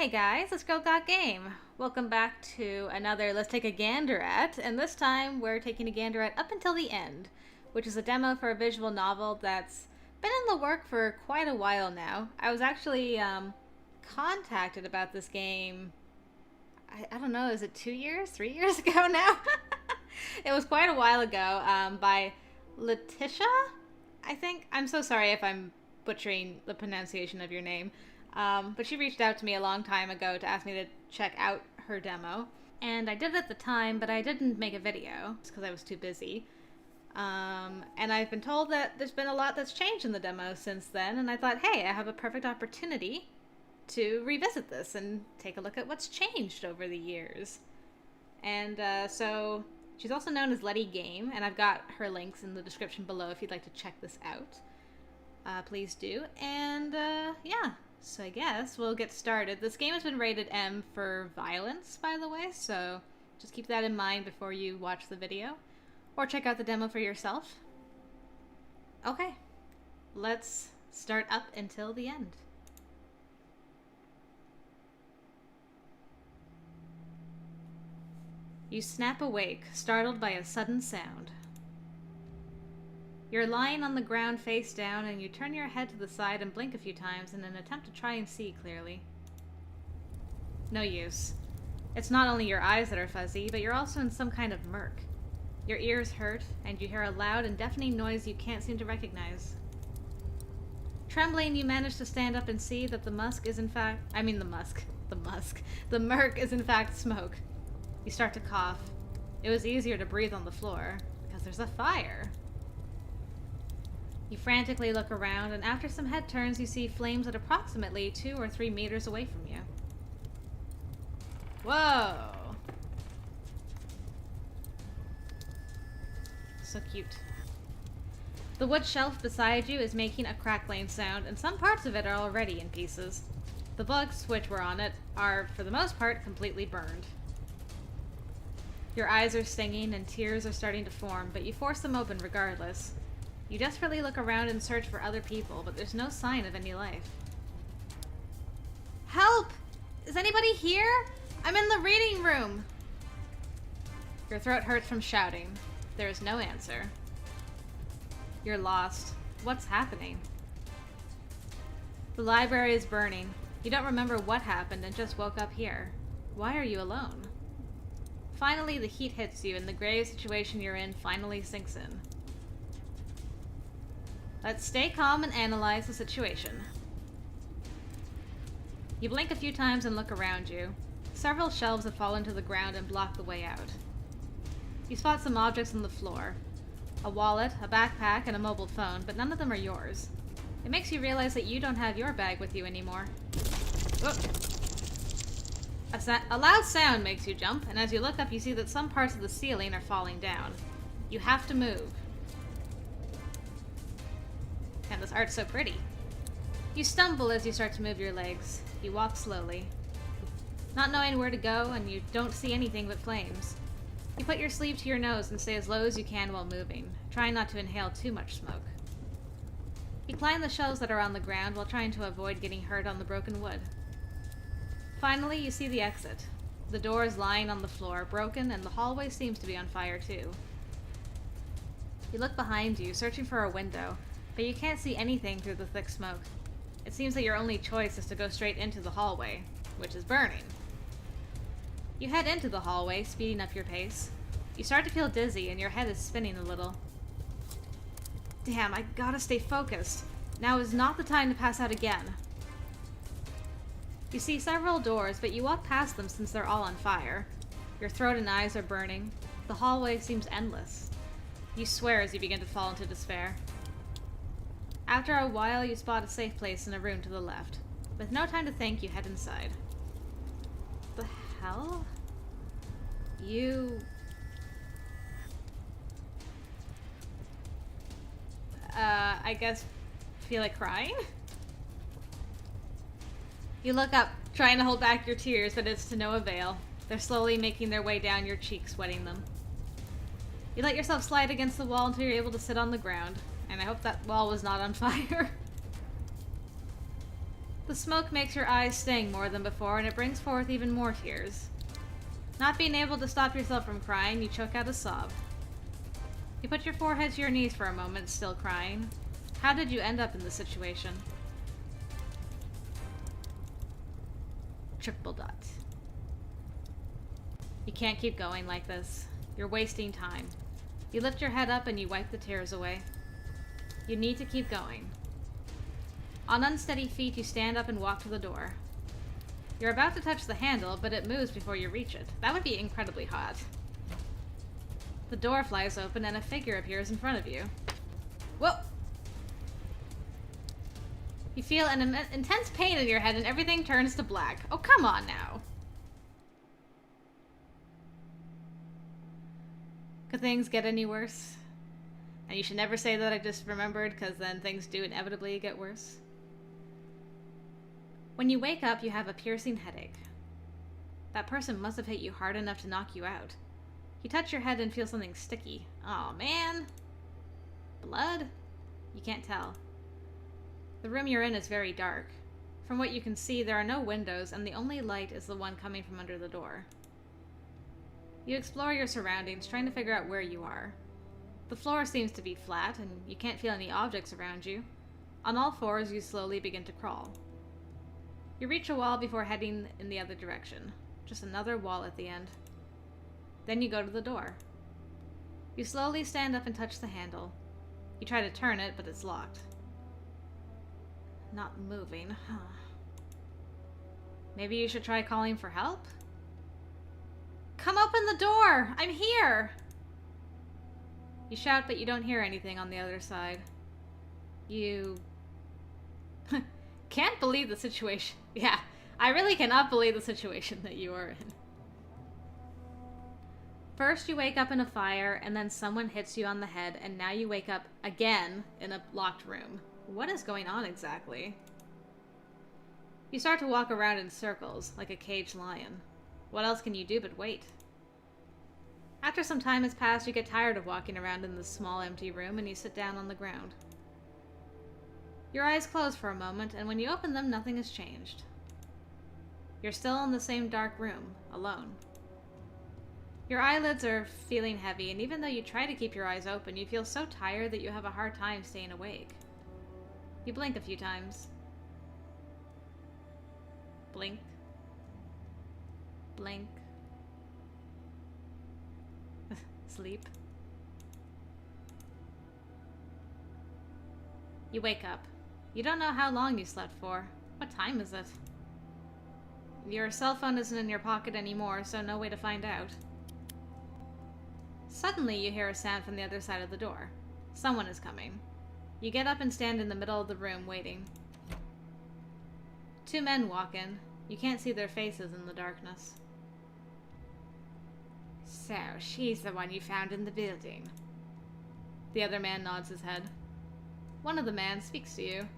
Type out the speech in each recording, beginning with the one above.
Hey guys, let's go got game. Welcome back to another Let's Take a Gander at, and this time we're taking a gander at Up Until the End, which is a demo for a visual novel that's been in the work for quite a while now. I was actually contacted about this game, I don't know, is it 2 years, 3 years ago now? It was quite a while ago, by Létitia, I think. I'm so sorry if I'm butchering the pronunciation of your name. But she reached out to me a long time ago to ask me to check out her demo. And I did at the time, but I didn't make a video because I was too busy. And I've been told that there's been a lot that's changed in the demo since then, and I thought, hey, I have a perfect opportunity to revisit this and take a look at what's changed over the years. And so she's also known as Letty Game, and I've got her links in the description below if you'd like to check this out. Please do. And yeah. So I guess we'll get started. This game has been rated M for violence, by the way, so just keep that in mind before you watch the video. Or check out the demo for yourself. Okay, let's start Up Until the End. You snap awake, startled by a sudden sound. You're lying on the ground face down, and you turn your head to the side and blink a few times in an attempt to try and see clearly. No use. It's not only your eyes that are fuzzy, but you're also in some kind of murk. Your ears hurt, and you hear a loud and deafening noise you can't seem to recognize. Trembling, you manage to stand up and see that the murk is in fact smoke. You start to cough. It was easier to breathe on the floor, because there's a fire. You frantically look around, and after some head turns, you see flames at approximately 2 or 3 meters away from you. Whoa! So cute. The wood shelf beside you is making a crackling sound, and some parts of it are already in pieces. The books, which were on it, are, for the most part, completely burned. Your eyes are stinging, and tears are starting to form, but you force them open regardless. You desperately look around and search for other people, but there's no sign of any life. Help! Is anybody here? I'm in the reading room! Your throat hurts from shouting. There is no answer. You're lost. What's happening? The library is burning. You don't remember what happened and just woke up here. Why are you alone? Finally, the heat hits you, and the grave situation you're in finally sinks in. Let's stay calm and analyze the situation. You blink a few times and look around you. Several shelves have fallen to the ground and block the way out. You spot some objects on the floor. A wallet, a backpack, and a mobile phone, but none of them are yours. It makes you realize that you don't have your bag with you anymore. Whoop. A loud sound makes you jump, and as you look up you see that some parts of the ceiling are falling down. You have to move. And this art's so pretty. You stumble as you start to move your legs. You walk slowly, not knowing where to go, and you don't see anything but flames. You put your sleeve to your nose and stay as low as you can while moving, trying not to inhale too much smoke. You climb the shelves that are on the ground while trying to avoid getting hurt on the broken wood. Finally, you see the exit. The door is lying on the floor, broken, and the hallway seems to be on fire too. You look behind you, searching for a window, but you can't see anything through the thick smoke. It seems that your only choice is to go straight into the hallway, which is burning. You head into the hallway, speeding up your pace. You start to feel dizzy, and your head is spinning a little. Damn, I gotta stay focused. Now is not the time to pass out again. You see several doors, but you walk past them since they're all on fire. Your throat and eyes are burning. The hallway seems endless. You swear as you begin to fall into despair. After a while, you spot a safe place in a room to the left. With no time to think, you head inside. The hell? You... I guess feel like crying? You look up, trying to hold back your tears, but it's to no avail. They're slowly making their way down your cheeks, wetting them. You let yourself slide against the wall until you're able to sit on the ground. And I hope that wall was not on fire. The smoke makes your eyes sting more than before, and it brings forth even more tears. Not being able to stop yourself from crying, you choke out a sob. You put your forehead to your knees for a moment, still crying. How did you end up in this situation? Triple dot. You can't keep going like this. You're wasting time. You lift your head up and you wipe the tears away. You need to keep going. On unsteady feet, you stand up and walk to the door. You're about to touch the handle, but it moves before you reach it. That would be incredibly hot. The door flies open and a figure appears in front of you. Whoa! You feel an intense pain in your head and everything turns to black. Oh, come on now. Could things get any worse? And you should never say that I just remembered, because then things do inevitably get worse. When you wake up, you have a piercing headache. That person must have hit you hard enough to knock you out. You touch your head and feel something sticky. Oh man! Blood? You can't tell. The room you're in is very dark. From what you can see, there are no windows, and the only light is the one coming from under the door. You explore your surroundings, trying to figure out where you are. The floor seems to be flat, and you can't feel any objects around you. On all fours, you slowly begin to crawl. You reach a wall before heading in the other direction. Just another wall at the end. Then you go to the door. You slowly stand up and touch the handle. You try to turn it, but it's locked. Not moving, huh? Maybe you should try calling for help? Come open the door! I'm here! You shout, but you don't hear anything on the other side. You... can't believe the situation. Yeah, I really cannot believe the situation that you are in. First you wake up in a fire, and then someone hits you on the head, and now you wake up again in a locked room. What is going on exactly? You start to walk around in circles, like a caged lion. What else can you do but wait? After some time has passed, you get tired of walking around in this small empty room, and you sit down on the ground. Your eyes close for a moment, and when you open them, nothing has changed. You're still in the same dark room, alone. Your eyelids are feeling heavy, and even though you try to keep your eyes open, you feel so tired that you have a hard time staying awake. You blink a few times. Blink. Blink. Sleep. You wake up. You don't know how long you slept for. What time is it? Your cell phone isn't in your pocket anymore, so no way to find out. Suddenly you hear a sound from the other side of the door. Someone is coming. You get up and stand in the middle of the room, waiting. Two men walk in. You can't see their faces in the darkness. So, she's the one you found in the building. The other man nods his head. One of the men speaks to you.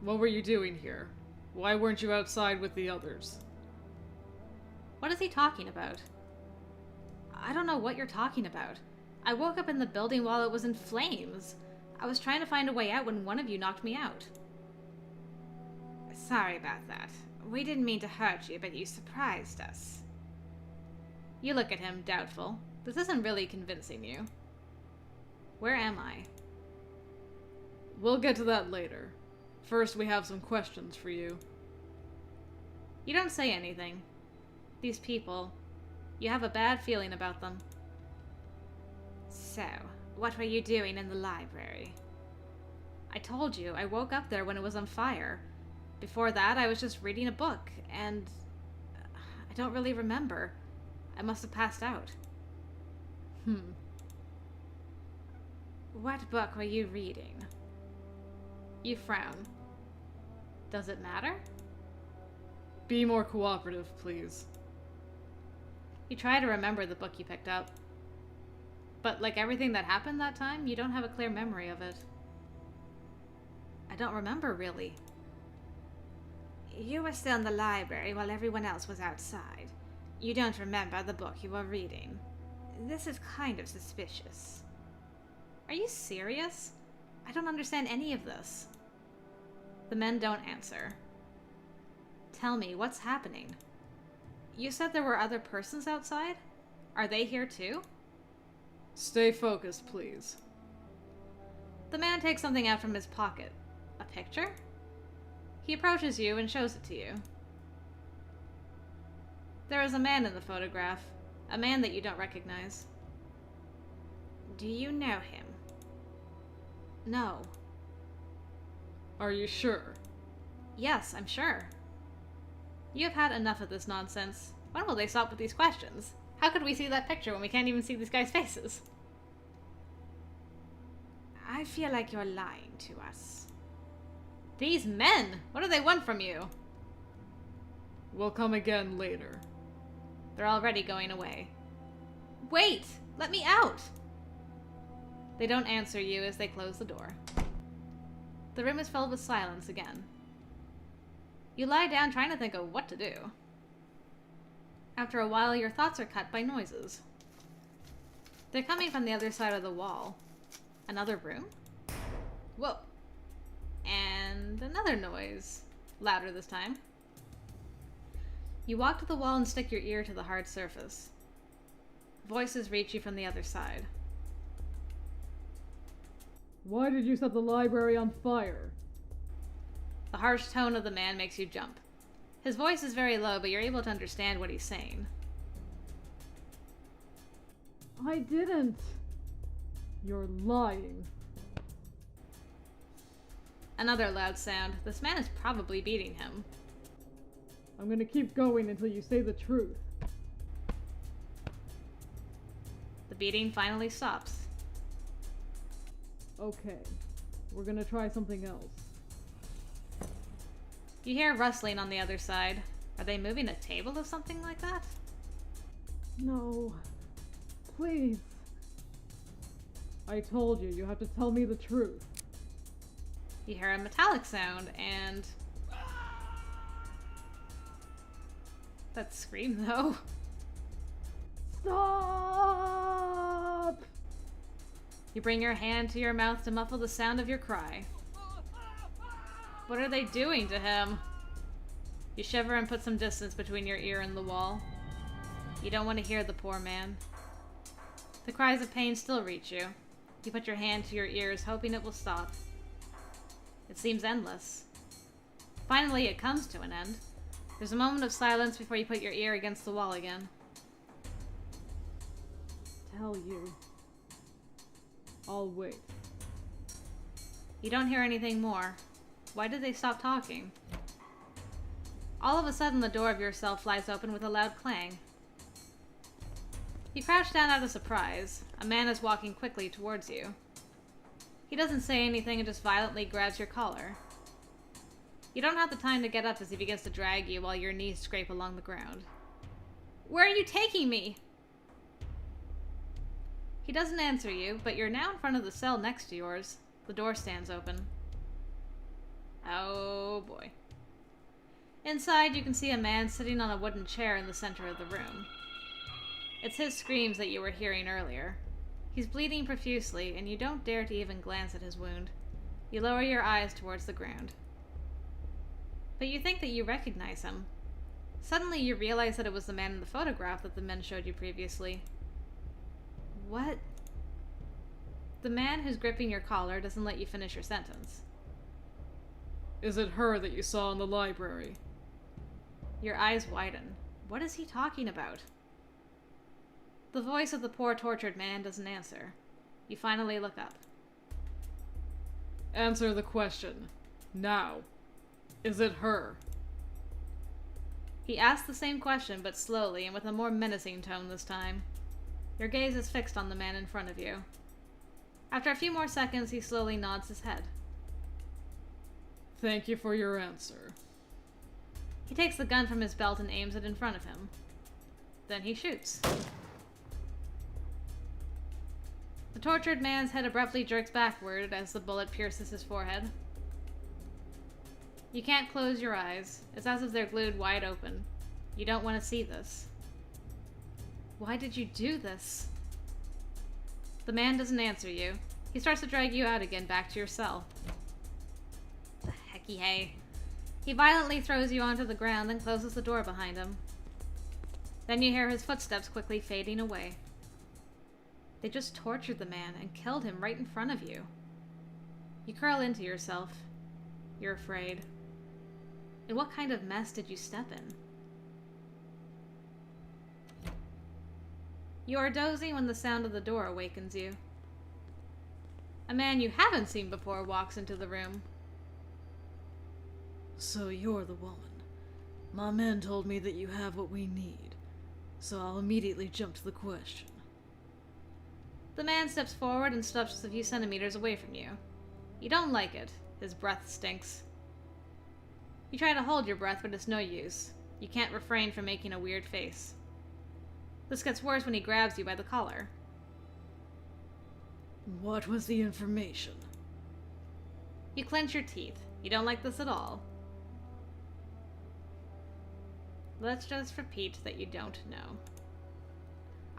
What were you doing here? Why weren't you outside with the others? What is he talking about? I don't know what you're talking about. I woke up in the building while it was in flames. I was trying to find a way out when one of you knocked me out. Sorry about that. We didn't mean to hurt you, but you surprised us. You look at him, doubtful. This isn't really convincing you. Where am I? We'll get to that later. First, we have some questions for you. You don't say anything. These people, you have a bad feeling about them. So, what were you doing in the library? I told you, I woke up there when it was on fire. Before that, I was just reading a book, and I don't really remember. I must have passed out. What book were you reading? You frown. Does it matter? Be more cooperative, please. You try to remember the book you picked up. But like everything that happened that time, you don't have a clear memory of it. I don't remember, really. You were still in the library while everyone else was outside. You don't remember the book you were reading. This is kind of suspicious. Are you serious? I don't understand any of this. The men don't answer. Tell me, what's happening? You said there were other persons outside? Are they here too? Stay focused, please. The man takes something out from his pocket. A picture? He approaches you and shows it to you. There is a man in the photograph, a man that you don't recognize. Do you know him? No. Are you sure? Yes, I'm sure. You have had enough of this nonsense. When will they stop with these questions? How could we see that picture when we can't even see these guys' faces? I feel like you're lying to us. These men! What do they want from you? We'll come again later. They're already going away. Wait! Let me out! They don't answer you as they close the door. The room is filled with silence again. You lie down trying to think of what to do. After a while, your thoughts are cut by noises. They're coming from the other side of the wall. Another room? Whoa. And another noise. Louder this time. You walk to the wall and stick your ear to the hard surface. Voices reach you from the other side. Why did you set the library on fire? The harsh tone of the man makes you jump. His voice is very low, but you're able to understand what he's saying. I didn't. You're lying. Another loud sound. This man is probably beating him. I'm gonna keep going until you say the truth. The beating finally stops. Okay, we're gonna try something else. You hear rustling on the other side. Are they moving a table or something like that? No. Please. I told you, you have to tell me the truth. You hear a metallic sound and... That scream, though. Stop! You bring your hand to your mouth to muffle the sound of your cry. What are they doing to him? You shiver and put some distance between your ear and the wall. You don't want to hear the poor man. The cries of pain still reach you. You put your hand to your ears, hoping it will stop. It seems endless. Finally, it comes to an end. There's a moment of silence before you put your ear against the wall again. Tell you. I'll wait. You don't hear anything more. Why did they stop talking? All of a sudden, the door of your cell flies open with a loud clang. You crouch down out of surprise. A man is walking quickly towards you. He doesn't say anything and just violently grabs your collar. You don't have the time to get up as he begins to drag you while your knees scrape along the ground. Where are you taking me? He doesn't answer you, but you're now in front of the cell next to yours. The door stands open. Oh boy. Inside, you can see a man sitting on a wooden chair in the center of the room. It's his screams that you were hearing earlier. He's bleeding profusely, and you don't dare to even glance at his wound. You lower your eyes towards the ground. But you think that you recognize him. Suddenly, you realize that it was the man in the photograph that the men showed you previously. What? The man who's gripping your collar doesn't let you finish your sentence. Is it her that you saw in the library? Your eyes widen. What is he talking about? The voice of the poor tortured man doesn't answer. You finally look up. Answer the question. Now. Is it her? He asks the same question, but slowly and with a more menacing tone this time. Your gaze is fixed on the man in front of you. After a few more seconds, he slowly nods his head. Thank you for your answer. He takes the gun from his belt and aims it in front of him. Then he shoots. The tortured man's head abruptly jerks backward as the bullet pierces his forehead. You can't close your eyes. It's as if they're glued wide open. You don't want to see this. Why did you do this? The man doesn't answer you. He starts to drag you out again back to your cell. What the heck Yay. He violently throws you onto the ground and closes the door behind him. Then you hear his footsteps quickly fading away. They just tortured the man and killed him right in front of you. You curl into yourself. You're afraid. And what kind of mess did you step in? You are dozing when the sound of the door awakens you. A man you haven't seen before walks into the room. So you're the woman. My men told me that you have what we need, so I'll immediately jump to the question. The man steps forward and steps a few centimeters away from you. You don't like it. His breath stinks. You try to hold your breath, but it's no use. You can't refrain from making a weird face. This gets worse when he grabs you by the collar. What was the information? You clench your teeth. You don't like this at all. Let's just repeat that you don't know.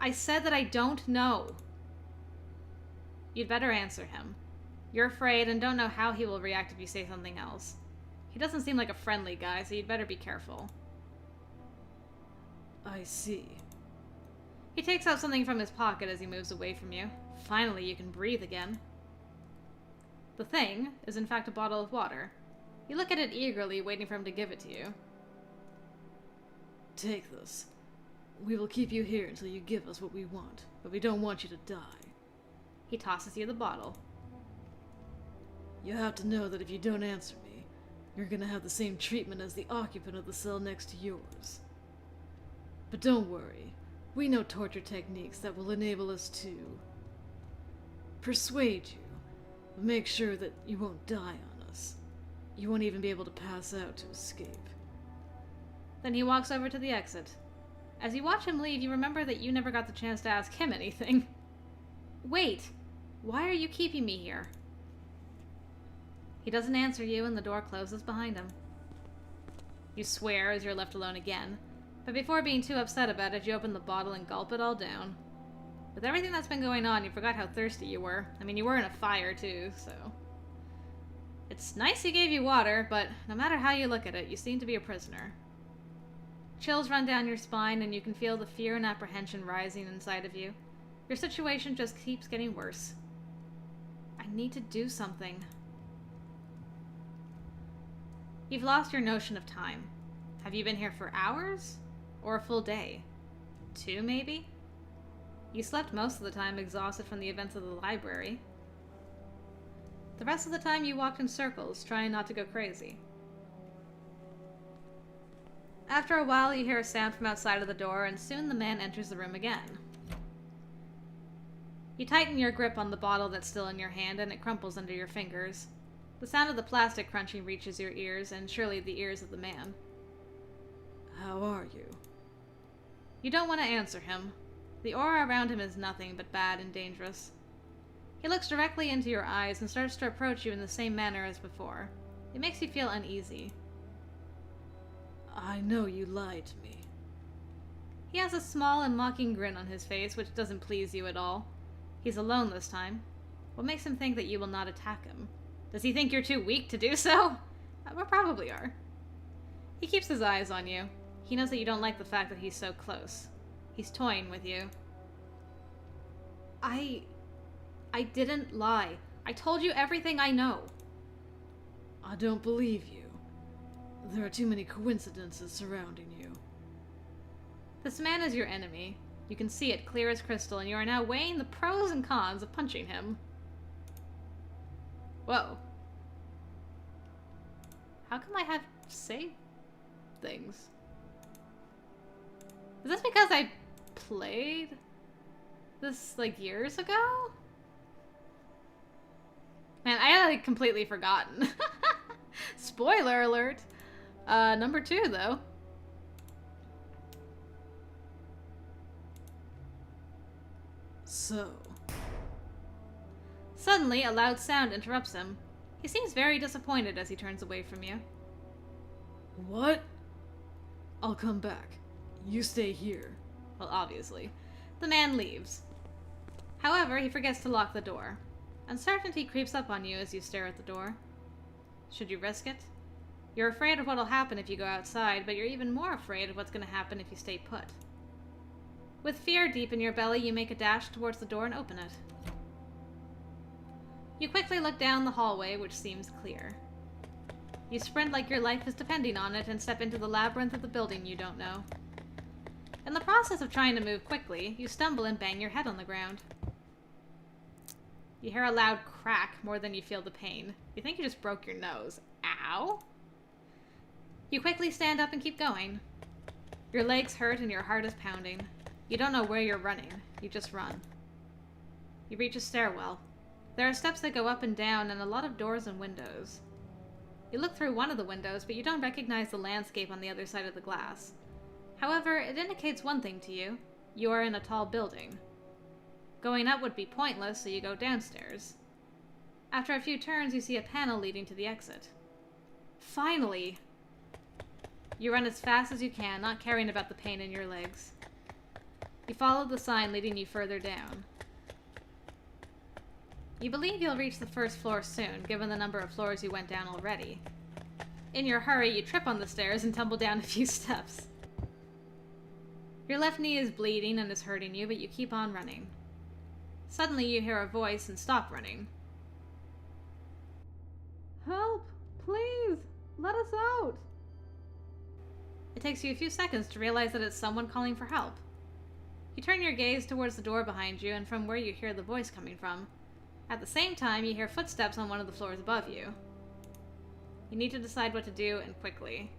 I said that I don't know. You'd better answer him. You're afraid and don't know how he will react if you say something else. He doesn't seem like a friendly guy, so you'd better be careful. I see. He takes out something from his pocket as he moves away from you. Finally, you can breathe again. The thing is in fact a bottle of water. You look at it eagerly, waiting for him to give it to you. Take this. We will keep you here until you give us what we want, but we don't want you to die. He tosses you the bottle. You have to know that if you don't answer me, you're gonna have the same treatment as the occupant of the cell next to yours. But don't worry, we know torture techniques that will enable us to persuade you, but make sure that you won't die on us. You won't even be able to pass out to escape. Then he walks over to the exit. As you watch him leave, you remember that you never got the chance to ask him anything. Wait, why are you keeping me here? He doesn't answer you and the door closes behind him. You swear as you're left alone again, but before being too upset about it, you open the bottle and gulp it all down. With everything that's been going on, you forgot how thirsty you were. I mean, you were in a fire too, so... It's nice he gave you water, but no matter how you look at it, you seem to be a prisoner. Chills run down your spine and you can feel the fear and apprehension rising inside of you. Your situation just keeps getting worse. I need to do something. You've lost your notion of time. Have you been here for hours? Or a full day? 2, maybe? You slept most of the time exhausted from the events of the library. The rest of the time you walked in circles, trying not to go crazy. After a while, you hear a sound from outside of the door, and soon the man enters the room again. You tighten your grip on the bottle that's still in your hand, and it crumples under your fingers. The sound of the plastic crunching reaches your ears, and surely the ears of the man. How are you? You don't want to answer him. The aura around him is nothing but bad and dangerous. He looks directly into your eyes and starts to approach you in the same manner as before. It makes you feel uneasy. I know you lied to me. He has a small and mocking grin on his face, which doesn't please you at all. He's alone this time. What makes him think that you will not attack him? Does he think you're too weak to do so? We probably are. He keeps his eyes on you. He knows that you don't like the fact that he's so close. He's toying with you. I didn't lie. I told you everything I know. I don't believe you. There are too many coincidences surrounding you. This man is your enemy. You can see it clear as crystal, and you are now weighing the pros and cons of punching him. Whoa. How come I have save things? Is this because I played this, like, years ago? Man, I had, like, completely forgotten. Spoiler alert. Number 2, though. So... Suddenly, a loud sound interrupts him. He seems very disappointed as he turns away from you. What? I'll come back. You stay here. Well, obviously. The man leaves. However, he forgets to lock the door. Uncertainty creeps up on you as you stare at the door. Should you risk it? You're afraid of what'll happen if you go outside, but you're even more afraid of what's going to happen if you stay put. With fear deep in your belly, you make a dash towards the door and open it. You quickly look down the hallway, which seems clear. You sprint like your life is depending on it and step into the labyrinth of the building you don't know. In the process of trying to move quickly, you stumble and bang your head on the ground. You hear a loud crack more than you feel the pain. You think you just broke your nose. Ow! You quickly stand up and keep going. Your legs hurt and your heart is pounding. You don't know where you're running. You just run. You reach a stairwell. There are steps that go up and down and a lot of doors and windows. You look through one of the windows, but you don't recognize the landscape on the other side of the glass. However, it indicates one thing to you. You are in a tall building. Going up would be pointless, so you go downstairs. After a few turns, you see a panel leading to the exit. Finally! You run as fast as you can, not caring about the pain in your legs. You follow the sign leading you further down. You believe you'll reach the first floor soon, given the number of floors you went down already. In your hurry, you trip on the stairs and tumble down a few steps. Your left knee is bleeding and is hurting you, but you keep on running. Suddenly you hear a voice and stop running. Help! Please! Let us out! It takes you a few seconds to realize that it's someone calling for help. You turn your gaze towards the door behind you and from where you hear the voice coming from. At the same time, you hear footsteps on one of the floors above you. You need to decide what to do, and quickly.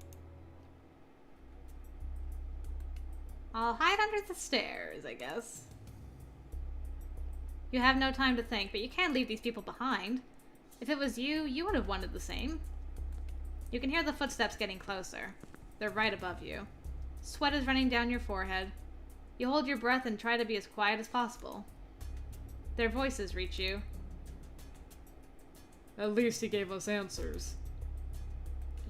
I'll hide under the stairs, I guess. You have no time to think, but you can't leave these people behind. If it was you, you would have wanted the same. You can hear the footsteps getting closer. They're right above you. Sweat is running down your forehead. You hold your breath and try to be as quiet as possible. Their voices reach you. At least he gave us answers.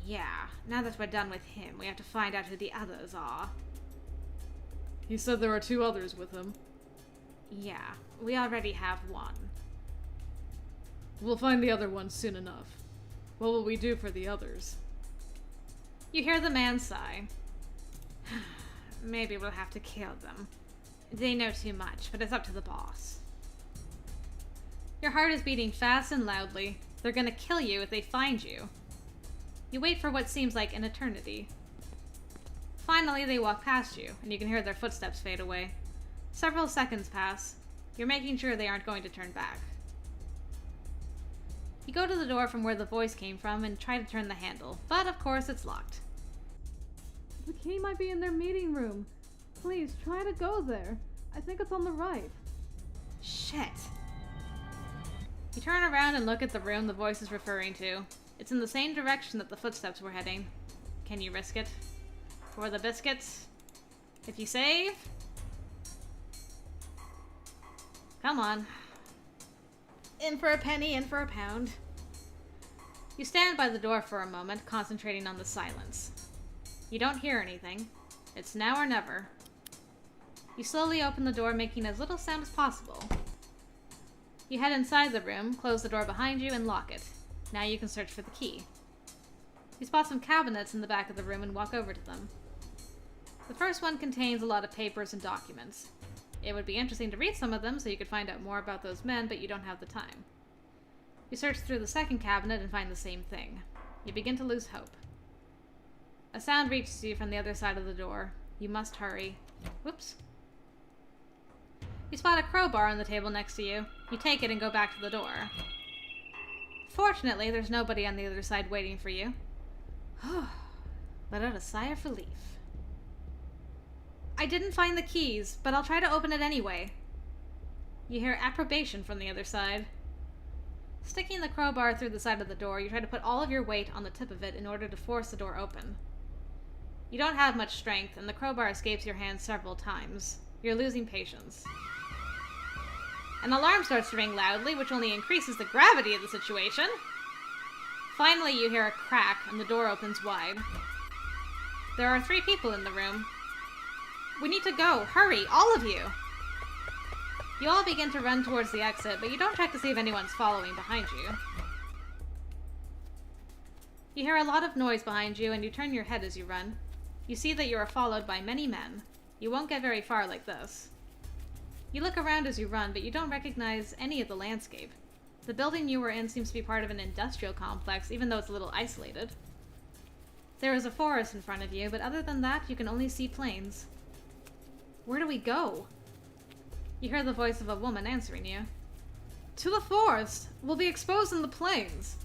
Yeah, now that we're done with him, we have to find out who the others are. He said there are 2 others with him. Yeah, we already have one. We'll find the other one soon enough. What will we do for the others? You hear the man sigh. Maybe we'll have to kill them. They know too much, but it's up to the boss. Your heart is beating fast and loudly. They're gonna kill you if they find you. You wait for what seems like an eternity. Finally, they walk past you, and you can hear their footsteps fade away. Several seconds pass. You're making sure they aren't going to turn back. You go to the door from where the voice came from and try to turn the handle, but of course it's locked. The key might be in their meeting room. Please, try to go there. I think it's on the right. Shit. You turn around and look at the room the voice is referring to. It's in the same direction that the footsteps were heading. Can you risk it? For the biscuits? If you save? Come on. In for a penny, in for a pound. You stand by the door for a moment, concentrating on the silence. You don't hear anything. It's now or never. You slowly open the door, making as little sound as possible. You head inside the room, close the door behind you, and lock it. Now you can search for the key. You spot some cabinets in the back of the room and walk over to them. The first one contains a lot of papers and documents. It would be interesting to read some of them so you could find out more about those men, but you don't have the time. You search through the second cabinet and find the same thing. You begin to lose hope. A sound reaches you from the other side of the door. You must hurry. Whoops. You spot a crowbar on the table next to you. You take it and go back to the door. Fortunately, there's nobody on the other side waiting for you. Let out a sigh of relief. I didn't find the keys, but I'll try to open it anyway. You hear approbation from the other side. Sticking the crowbar through the side of the door, you try to put all of your weight on the tip of it in order to force the door open. You don't have much strength, and the crowbar escapes your hand several times. You're losing patience. An alarm starts to ring loudly, which only increases the gravity of the situation. Finally, you hear a crack, and the door opens wide. There are 3 people in the room. We need to go. Hurry, all of you! You all begin to run towards the exit, but you don't check to see if anyone's following behind you. You hear a lot of noise behind you, and you turn your head as you run. You see that you are followed by many men. You won't get very far like this. You look around as you run, but you don't recognize any of the landscape. The building you were in seems to be part of an industrial complex, even though it's a little isolated. There is a forest in front of you, but other than that, you can only see plains. Where do we go? You hear the voice of a woman answering you. To the forest! We'll be exposed in the plains!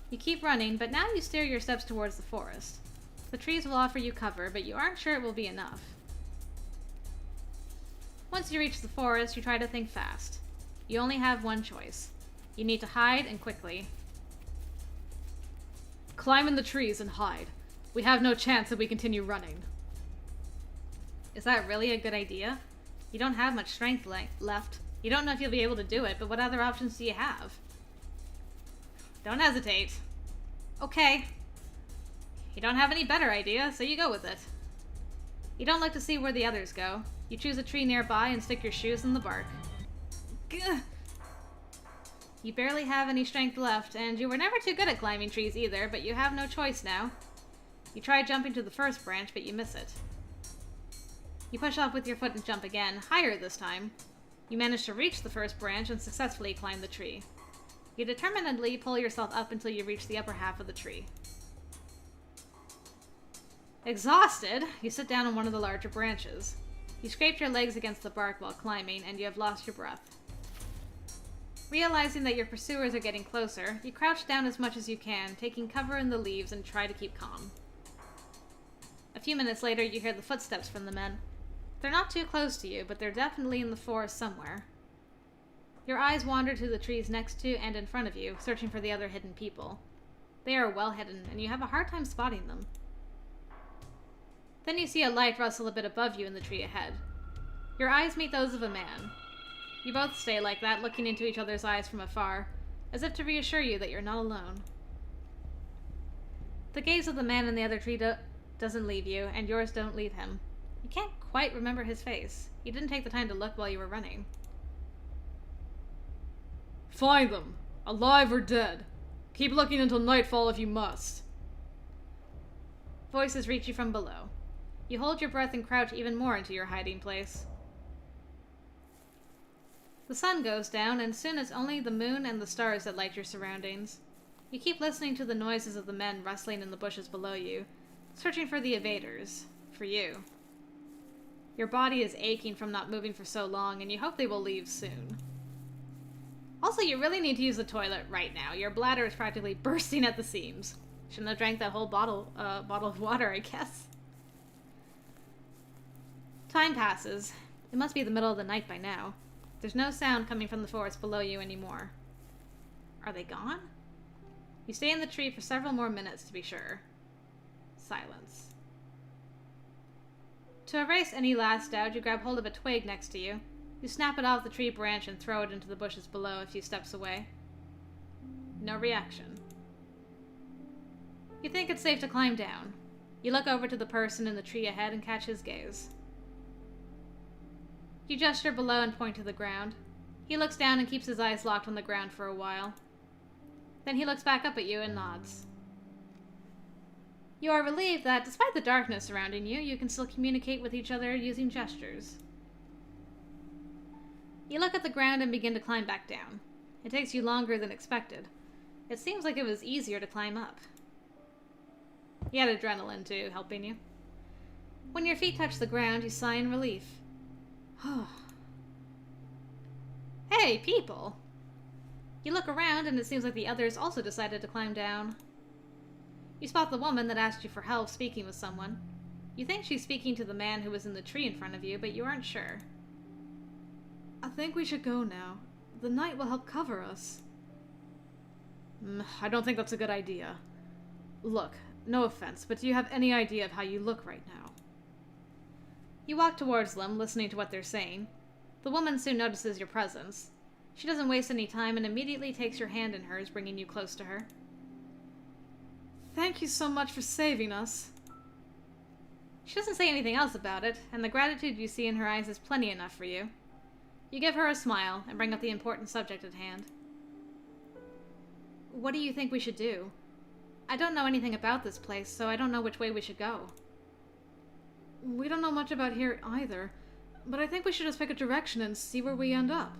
You keep running, but now you steer your steps towards the forest. The trees will offer you cover, but you aren't sure it will be enough. Once you reach the forest, you try to think fast. You only have one choice. You need to hide, and quickly. Climb in the trees and hide. We have no chance if we continue running. Is that really a good idea? You don't have much strength left. You don't know if you'll be able to do it, but what other options do you have? Don't hesitate. Okay. You don't have any better idea, so you go with it. You don't look to see where the others go. You choose a tree nearby and stick your shoes in the bark. Gah! You barely have any strength left, and you were never too good at climbing trees either, but you have no choice now. You try jumping to the first branch, but you miss it. You push off with your foot and jump again, higher this time. You manage to reach the first branch and successfully climb the tree. You determinedly pull yourself up until you reach the upper half of the tree. Exhausted, you sit down on one of the larger branches. You scrape your legs against the bark while climbing, and you have lost your breath. Realizing that your pursuers are getting closer, you crouch down as much as you can, taking cover in the leaves and try to keep calm. A few minutes later, you hear the footsteps from the men. They're not too close to you, but they're definitely in the forest somewhere. Your eyes wander to the trees next to and in front of you, searching for the other hidden people. They are well hidden, and you have a hard time spotting them. Then you see a light rustle a bit above you in the tree ahead. Your eyes meet those of a man. You both stay like that, looking into each other's eyes from afar, as if to reassure you that you're not alone. The gaze of the man in the other tree doesn't leave you, and yours don't leave him. You can't quite remember his face. You didn't take the time to look while you were running. Find them, alive or dead. Keep looking until nightfall if you must. Voices reach you from below. You hold your breath and crouch even more into your hiding place. The sun goes down, and soon it's only the moon and the stars that light your surroundings. You keep listening to the noises of the men rustling in the bushes below you, searching for the evaders, for you. Your body is aching from not moving for so long, and you hope they will leave soon. Also, you really need to use the toilet right now. Your bladder is practically bursting at the seams. Shouldn't have drank that whole bottle of water, I guess. Time passes. It must be the middle of the night by now. There's no sound coming from the forest below you anymore. Are they gone? You stay in the tree for several more minutes to be sure. Silence. To erase any last doubt, you grab hold of a twig next to you. You snap it off the tree branch and throw it into the bushes below a few steps away. No reaction. You think it's safe to climb down. You look over to the person in the tree ahead and catch his gaze. You gesture below and point to the ground. He looks down and keeps his eyes locked on the ground for a while. Then he looks back up at you and nods. You are relieved that, despite the darkness surrounding you, you can still communicate with each other using gestures. You look at the ground and begin to climb back down. It takes you longer than expected. It seems like it was easier to climb up. You had adrenaline, too, helping you. When your feet touch the ground, you sigh in relief. Hey, people! You look around, and it seems like the others also decided to climb down. You spot the woman that asked you for help speaking with someone. You think she's speaking to the man who was in the tree in front of you, but you aren't sure. I think we should go now. The night will help cover us. I don't think that's a good idea. Look, no offense, but do you have any idea of how you look right now? You walk towards them, listening to what they're saying. The woman soon notices your presence. She doesn't waste any time and immediately takes your hand in hers, bringing you close to her. Thank you so much for saving us. She doesn't say anything else about it, and the gratitude you see in her eyes is plenty enough for you. You give her a smile and bring up the important subject at hand. What do you think we should do? I don't know anything about this place, so I don't know which way we should go. We don't know much about here either, but I think we should just pick a direction and see where we end up.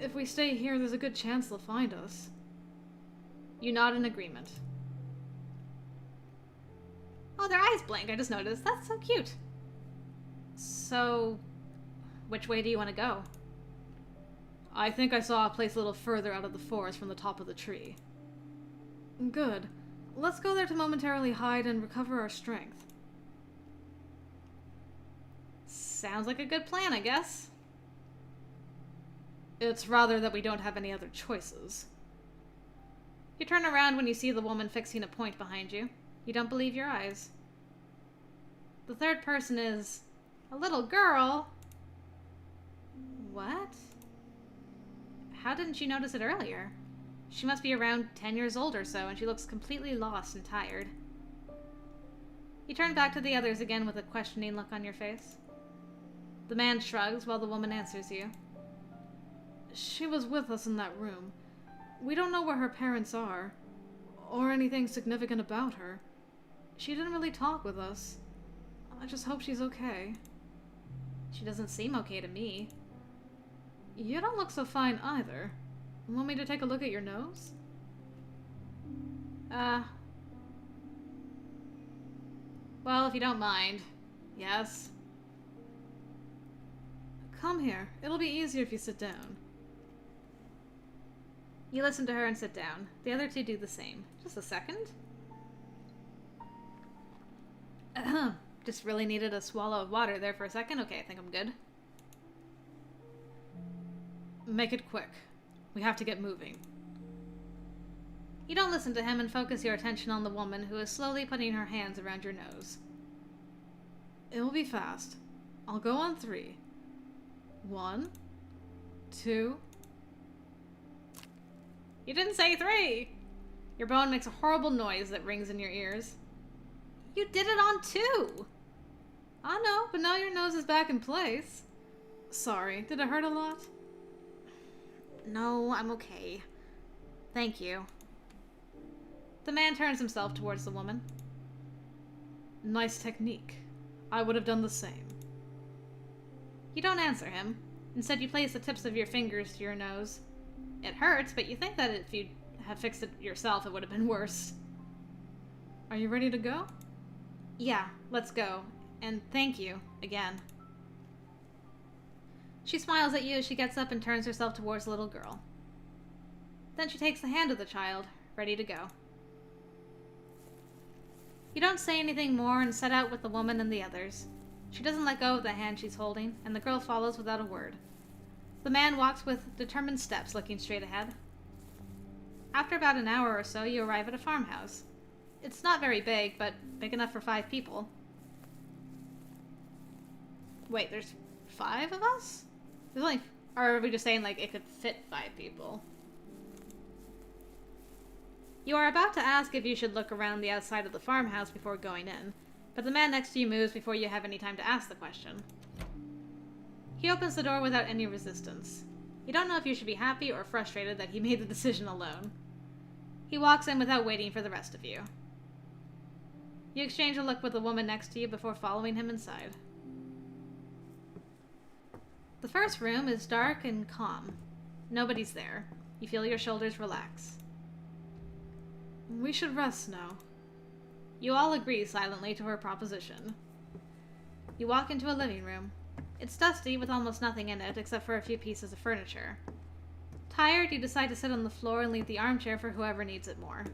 If we stay here, there's a good chance they'll find us. You nod in agreement. Oh, their eyes blink, I just noticed. That's so cute. So, which way do you want to go? I think I saw a place a little further out of the forest from the top of the tree. Good. Let's go there to momentarily hide and recover our strength. Sounds like a good plan, I guess. It's rather that we don't have any other choices. You turn around when you see the woman fixing a point behind you. You don't believe your eyes. The third person is a little girl. What? How didn't you notice it earlier? She must be around 10 years old or so, and she looks completely lost and tired. You turn back to the others again with a questioning look on your face. The man shrugs while the woman answers you. She was with us in that room. We don't know where her parents are, or anything significant about her. She didn't really talk with us. I just hope she's okay. She doesn't seem okay to me. You don't look so fine either. Want me to take a look at your nose? Well, if you don't mind. Yes. Come here. It'll be easier if you sit down. You listen to her and sit down. The other two do the same. Just a second. Just really needed a swallow of water there for a second. Okay, I think I'm good. Make it quick. We have to get moving. You don't listen to him and focus your attention on the woman who is slowly putting her hands around your nose. It'll be fast. I'll go on 3. 1, 2... You didn't say 3! Your bone makes a horrible noise that rings in your ears. You did it on 2! I know, but now your nose is back in place. Sorry, did it hurt a lot? No, I'm okay. Thank you. The man turns himself towards the woman. Nice technique. I would have done the same. You don't answer him. Instead, you place the tips of your fingers to your nose. It hurts, but you think that if you had fixed it yourself, it would have been worse. Are you ready to go? Yeah, let's go. And thank you, again. She smiles at you as she gets up and turns herself towards the little girl. Then she takes the hand of the child, ready to go. You don't say anything more and set out with the woman and the others. She doesn't let go of the hand she's holding, and the girl follows without a word. The man walks with determined steps, looking straight ahead. After about an hour or so, you arrive at a farmhouse. It's not very big, but big enough for 5 people. Wait, there's 5 of us? There's only... Or are we just saying, like, it could fit 5 people? You are about to ask if you should look around the outside of the farmhouse before going in, but the man next to you moves before you have any time to ask the question. He opens the door without any resistance. You don't know if you should be happy or frustrated that he made the decision alone. He walks in without waiting for the rest of you. You exchange a look with the woman next to you before following him inside. The first room is dark and calm. Nobody's there. You feel your shoulders relax. We should rest now. You all agree silently to her proposition. You walk into a living room. It's dusty with almost nothing in it except for a few pieces of furniture. Tired, you decide to sit on the floor and leave the armchair for whoever needs it more.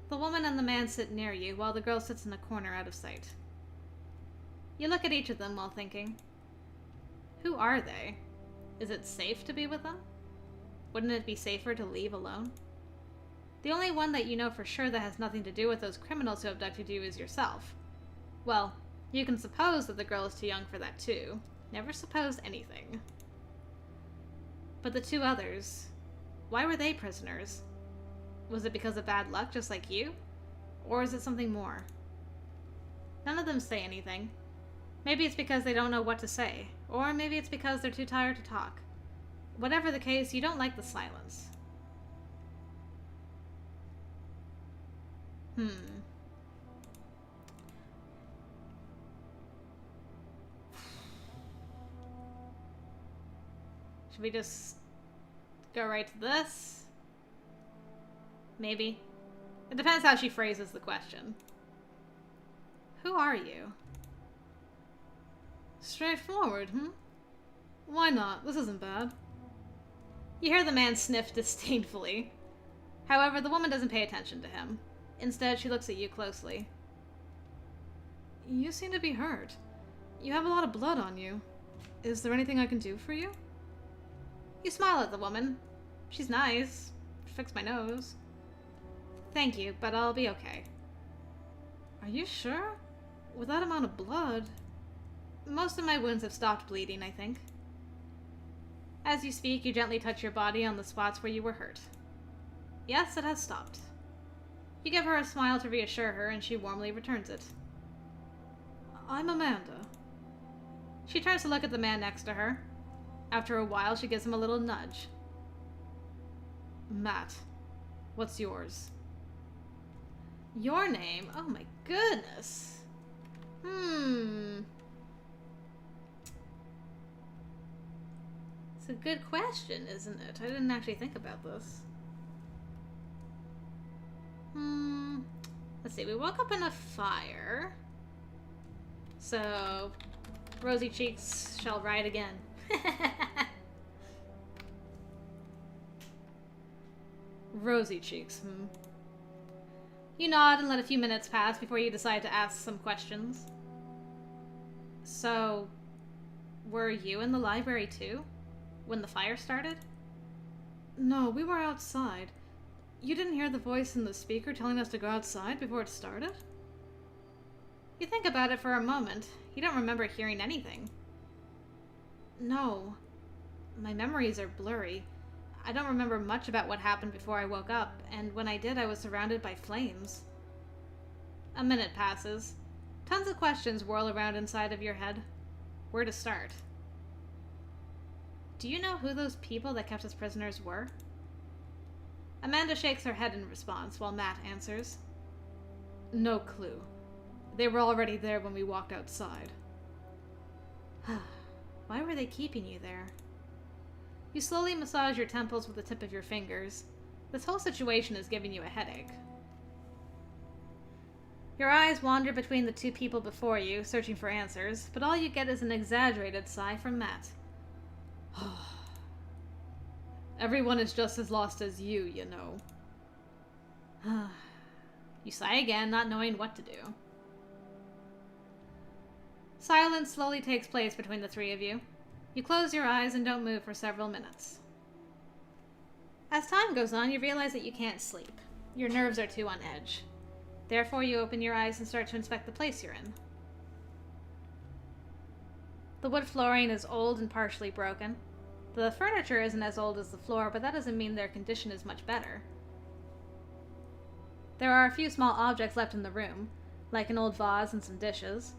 The woman and the man sit near you while the girl sits in a corner out of sight. You look at each of them while thinking. Who are they? Is it safe to be with them? Wouldn't it be safer to leave alone? The only one that you know for sure that has nothing to do with those criminals who abducted you is yourself. Well, you can suppose that the girl is too young for that too. Never suppose anything. But the 2 others, why were they prisoners? Was it because of bad luck, just like you? Or is it something more? None of them say anything. Maybe it's because they don't know what to say, or maybe it's because they're too tired to talk. Whatever the case, you don't like the silence. Hmm. Should we just go right to this? Maybe. It depends how she phrases the question. Who are you? Straightforward, Why not? This isn't bad. You hear the man sniff disdainfully. However, the woman doesn't pay attention to him. Instead, she looks at you closely. You seem to be hurt. You have a lot of blood on you. Is there anything I can do for you? You smile at the woman. She's nice. Fix my nose. Thank you, but I'll be okay. Are you sure? With that amount of blood... Most of my wounds have stopped bleeding, I think. As you speak, you gently touch your body on the spots where you were hurt. Yes, it has stopped. You give her a smile to reassure her, and she warmly returns it. I'm Amanda. She turns to look at the man next to her. After a while, she gives him a little nudge. Matt. What's yours? Your name? Oh my goodness. It's a good question, isn't it? I didn't actually think about this. Let's see, we woke up in a fire. So, rosy cheeks shall ride again. Rosy cheeks, You nod and let a few minutes pass before you decide to ask some questions. So, were you in the library too? When the fire started? No, we were outside. You didn't hear the voice in the speaker telling us to go outside before it started? You think about it for a moment. You don't remember hearing anything. No. My memories are blurry. I don't remember much about what happened before I woke up, and when I did, I was surrounded by flames. A minute passes. Tons of questions whirl around inside of your head. Where to start? Do you know who those people that kept us prisoners were? Amanda shakes her head in response, while Matt answers. No clue. They were already there when we walked outside. Why were they keeping you there? You slowly massage your temples with the tip of your fingers. This whole situation is giving you a headache. Your eyes wander between the two people before you, searching for answers, but all you get is an exaggerated sigh from Matt. Everyone is just as lost as you know. You sigh again, not knowing what to do. Silence slowly takes place between the three of you. You close your eyes and don't move for several minutes. As time goes on, you realize that you can't sleep. Your nerves are too on edge. Therefore, you open your eyes and start to inspect the place you're in. The wood flooring is old and partially broken. The furniture isn't as old as the floor, but that doesn't mean their condition is much better. There are a few small objects left in the room, like an old vase and some dishes.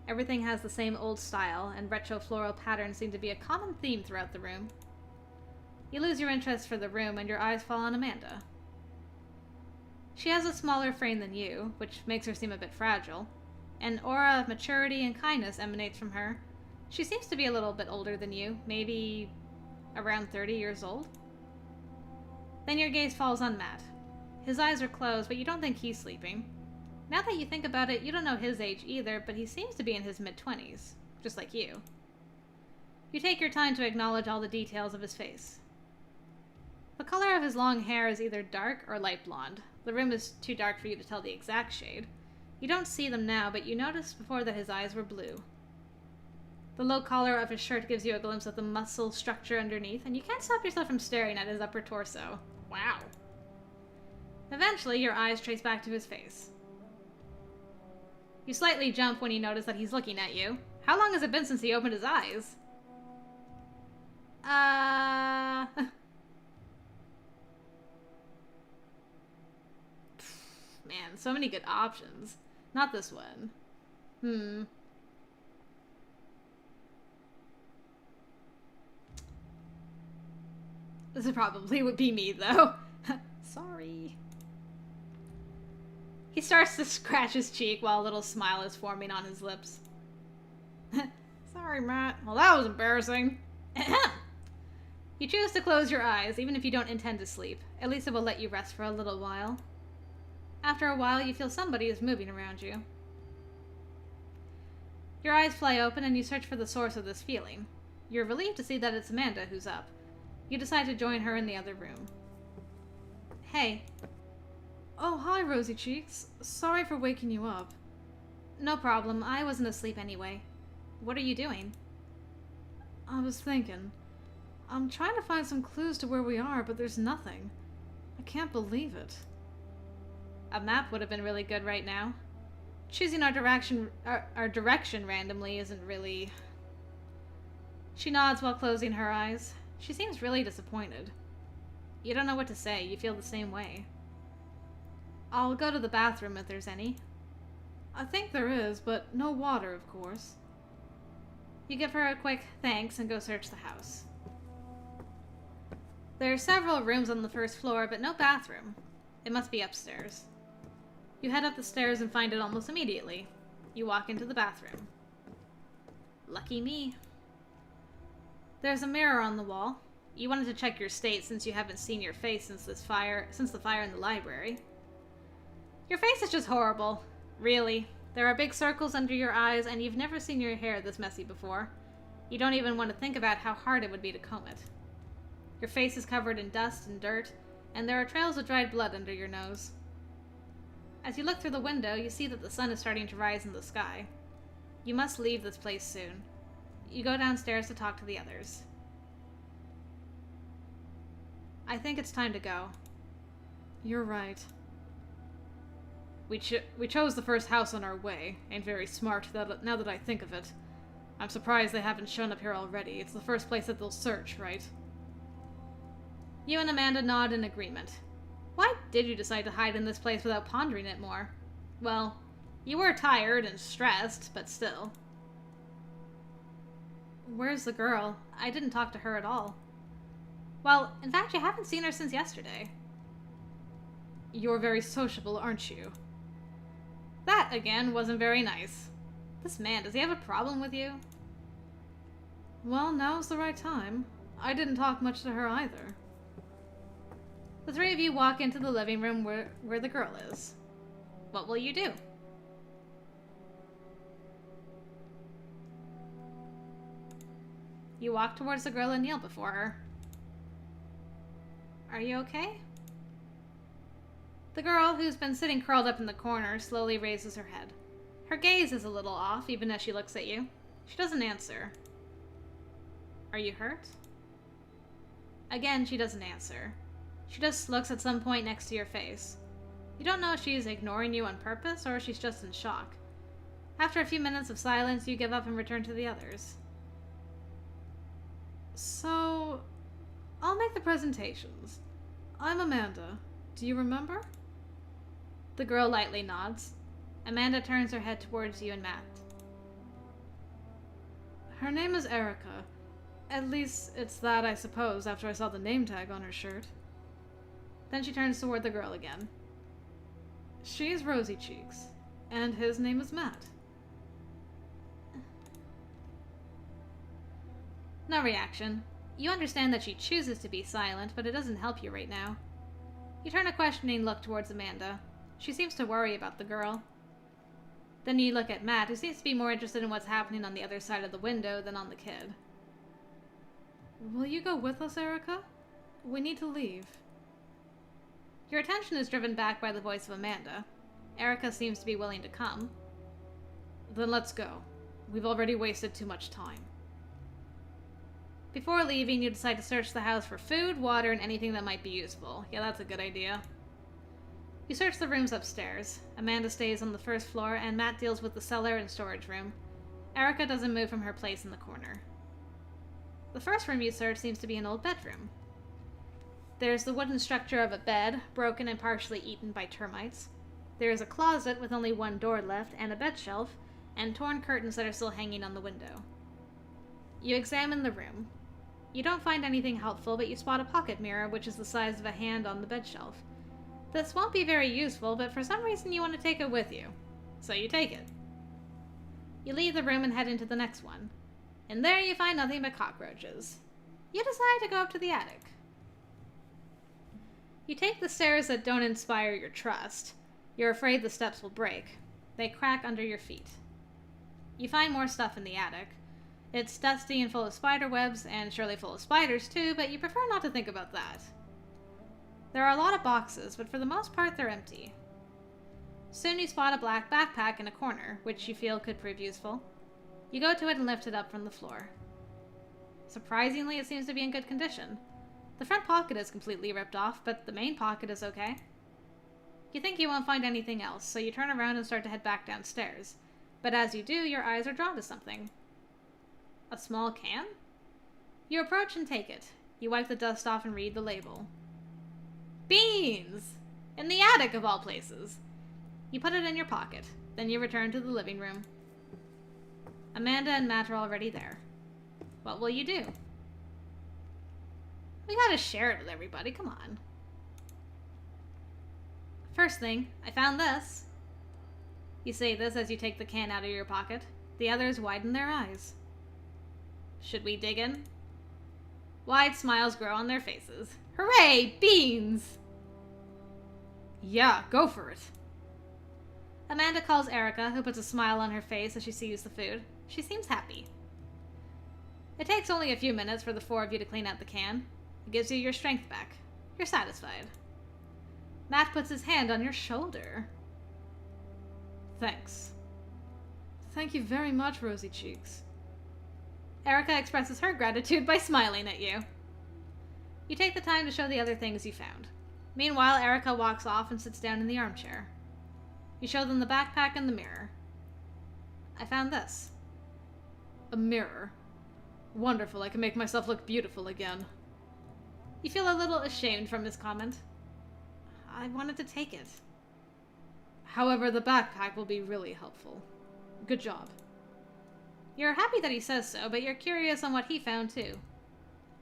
Everything has the same old style, and retro floral patterns seem to be a common theme throughout the room. You lose your interest for the room, and your eyes fall on Amanda. She has a smaller frame than you, which makes her seem a bit fragile. An aura of maturity and kindness emanates from her. She seems to be a little bit older than you, maybe around 30 years old. Then your gaze falls on Matt. His eyes are closed, but you don't think he's sleeping. Now that you think about it, you don't know his age either, but he seems to be in his mid-20s, just like you. You take your time to acknowledge all the details of his face. The color of his long hair is either dark or light blonde. The room is too dark for you to tell the exact shade. You don't see them now, but you noticed before that his eyes were blue. The low collar of his shirt gives you a glimpse of the muscle structure underneath, and you can't stop yourself from staring at his upper torso. Wow. Eventually, your eyes trace back to his face. You slightly jump when you notice that he's looking at you. How long has it been since he opened his eyes? Man, so many good options. Not this one. This probably would be me, though. Sorry. He starts to scratch his cheek while a little smile is forming on his lips. Sorry, Matt. Well, that was embarrassing. You choose to close your eyes, even if you don't intend to sleep. At least it will let you rest for a little while. After a while, you feel somebody is moving around you. Your eyes fly open and you search for the source of this feeling. You're relieved to see that it's Amanda who's up. You decide to join her in the other room. Hey. Oh, hi, Rosy Cheeks. Sorry for waking you up. No problem, I wasn't asleep anyway. What are you doing? I was thinking. I'm trying to find some clues to where we are, but there's nothing. I can't believe it. A map would have been really good right now. Choosing our direction randomly isn't really... She nods while closing her eyes. She seems really disappointed. You don't know what to say. You feel the same way. I'll go to the bathroom if there's any. I think there is, but no water, of course. You give her a quick thanks and go search the house. There are several rooms on the first floor, but no bathroom. It must be upstairs. You head up the stairs and find it almost immediately. You walk into the bathroom. Lucky me. There's a mirror on the wall. You wanted to check your state since you haven't seen your face since the fire in the library. Your face is just horrible. Really. There are big circles under your eyes, and you've never seen your hair this messy before. You don't even want to think about how hard it would be to comb it. Your face is covered in dust and dirt, and there are trails of dried blood under your nose. As you look through the window, you see that the sun is starting to rise in the sky. You must leave this place soon. You go downstairs to talk to the others. I think it's time to go. You're right. We chose the first house on our way. Ain't very smart, now that I think of it. I'm surprised they haven't shown up here already. It's the first place that they'll search, right? You and Amanda nod in agreement. Why did you decide to hide in this place without pondering it more? Well, you were tired and stressed, but still. Where's the girl? I didn't talk to her at all. Well, in fact, you haven't seen her since yesterday. You're very sociable, aren't you? That, again, wasn't very nice. This man, does he have a problem with you? Well, now's the right time. I didn't talk much to her either. The three of you walk into the living room where the girl is. What will you do? You walk towards the girl and kneel before her. Are you okay? The girl, who's been sitting curled up in the corner, slowly raises her head. Her gaze is a little off, even as she looks at you. She doesn't answer. Are you hurt? Again, she doesn't answer. She just looks at some point next to your face. You don't know if she's ignoring you on purpose or if she's just in shock. After a few minutes of silence, you give up and return to the others. So, I'll make the presentations. I'm Amanda. Do you remember? The girl lightly nods. Amanda turns her head towards you and Matt. Her name is Erica. At least, it's that, I suppose, after I saw the name tag on her shirt. Then she turns toward the girl again. She's Rosy Cheeks, and his name is Matt. No reaction. You understand that she chooses to be silent, but it doesn't help you right now. You turn a questioning look towards Amanda. She seems to worry about the girl. Then you look at Matt, who seems to be more interested in what's happening on the other side of the window than on the kid. Will you go with us, Erica? We need to leave. Your attention is driven back by the voice of Amanda. Erica seems to be willing to come. Then let's go. We've already wasted too much time. Before leaving, you decide to search the house for food, water, and anything that might be useful. Yeah, that's a good idea. You search the rooms upstairs. Amanda stays on the first floor, and Matt deals with the cellar and storage room. Erica doesn't move from her place in the corner. The first room you search seems to be an old bedroom. There's the wooden structure of a bed, broken and partially eaten by termites. There is a closet with only one door left, and a bed shelf, and torn curtains that are still hanging on the window. You examine the room. You don't find anything helpful, but you spot a pocket mirror, which is the size of a hand on the bed shelf. This won't be very useful, but for some reason you want to take it with you. So you take it. You leave the room and head into the next one. And there you find nothing but cockroaches. You decide to go up to the attic. You take the stairs that don't inspire your trust. You're afraid the steps will break. They crack under your feet. You find more stuff in the attic. It's dusty and full of spider webs, and surely full of spiders too, but you prefer not to think about that. There are a lot of boxes, but for the most part they're empty. Soon you spot a black backpack in a corner, which you feel could prove useful. You go to it and lift it up from the floor. Surprisingly, it seems to be in good condition. The front pocket is completely ripped off, but the main pocket is okay. You think you won't find anything else, so you turn around and start to head back downstairs. But as you do, your eyes are drawn to something. A small can? You approach and take it. You wipe the dust off and read the label. Beans! In the attic, of all places. You put it in your pocket. Then you return to the living room. Amanda and Matt are already there. What will you do? We gotta share it with everybody, come on. First thing, I found this. You say this as you take the can out of your pocket. The others widen their eyes. Should we dig in? Wide smiles grow on their faces. Hooray! Beans! Yeah, go for it. Amanda calls Erica, who puts a smile on her face as she sees the food. She seems happy. It takes only a few minutes for the four of you to clean out the can. It gives you your strength back. You're satisfied. Matt puts his hand on your shoulder. Thanks. Thank you very much, Rosy Cheeks. Erica expresses her gratitude by smiling at you. You take the time to show the other things you found. Meanwhile, Erica walks off and sits down in the armchair. You show them the backpack and the mirror. I found this. A mirror. Wonderful, I can make myself look beautiful again. You feel a little ashamed from his comment. I wanted to take it. However, the backpack will be really helpful. Good job. You're happy that he says so, but you're curious on what he found too.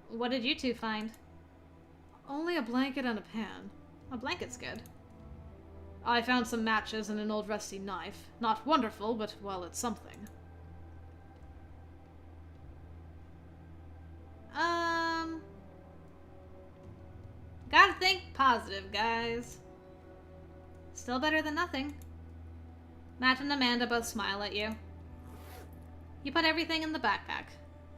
What did you two find? Only a blanket and a pan. A blanket's good. I found some matches and an old rusty knife. Not wonderful, but, well, it's something. Gotta think positive, guys. Still better than nothing. Matt and Amanda both smile at you. You put everything in the backpack.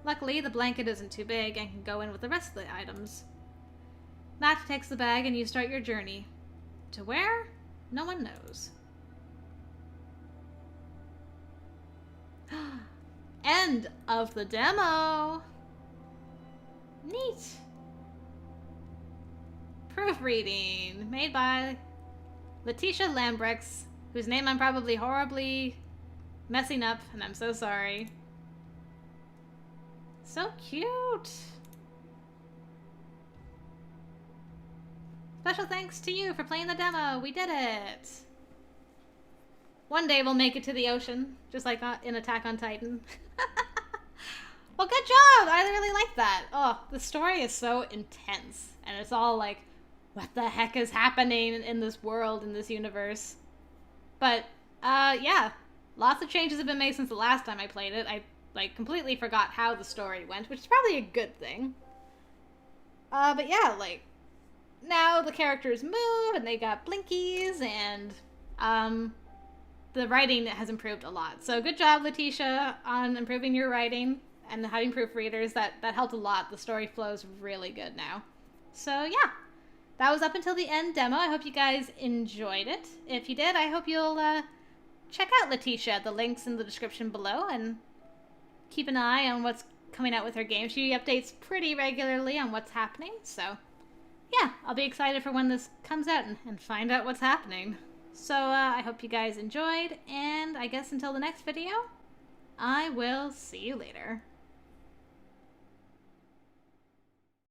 Luckily, the blanket isn't too big and can go in with the rest of the items. Matt takes the bag and you start your journey. To where? No one knows. End of the demo! Neat! Proofreading, made by Létitia Lambrex, whose name I'm probably horribly messing up, and I'm so sorry. So cute! Special thanks to you for playing the demo. We did it! One day we'll make it to the ocean, just like in Attack on Titan. Well, good job! I really like that. Oh, the story is so intense, and it's all like, what the heck is happening in this world, in this universe? But, yeah. Lots of changes have been made since the last time I played it. I, completely forgot how the story went, which is probably a good thing. But yeah, now the characters move, and they got blinkies, and, the writing has improved a lot. So good job, Létitia, on improving your writing and having proofreaders. That helped a lot. The story flows really good now. So yeah. That was up until the end demo. I hope you guys enjoyed it. If you did, I hope you'll check out Létitia. The link's in the description below, and keep an eye on what's coming out with her game. She updates pretty regularly on what's happening, so yeah, I'll be excited for when this comes out and find out what's happening. So I hope you guys enjoyed, and I guess until the next video, I will see you later.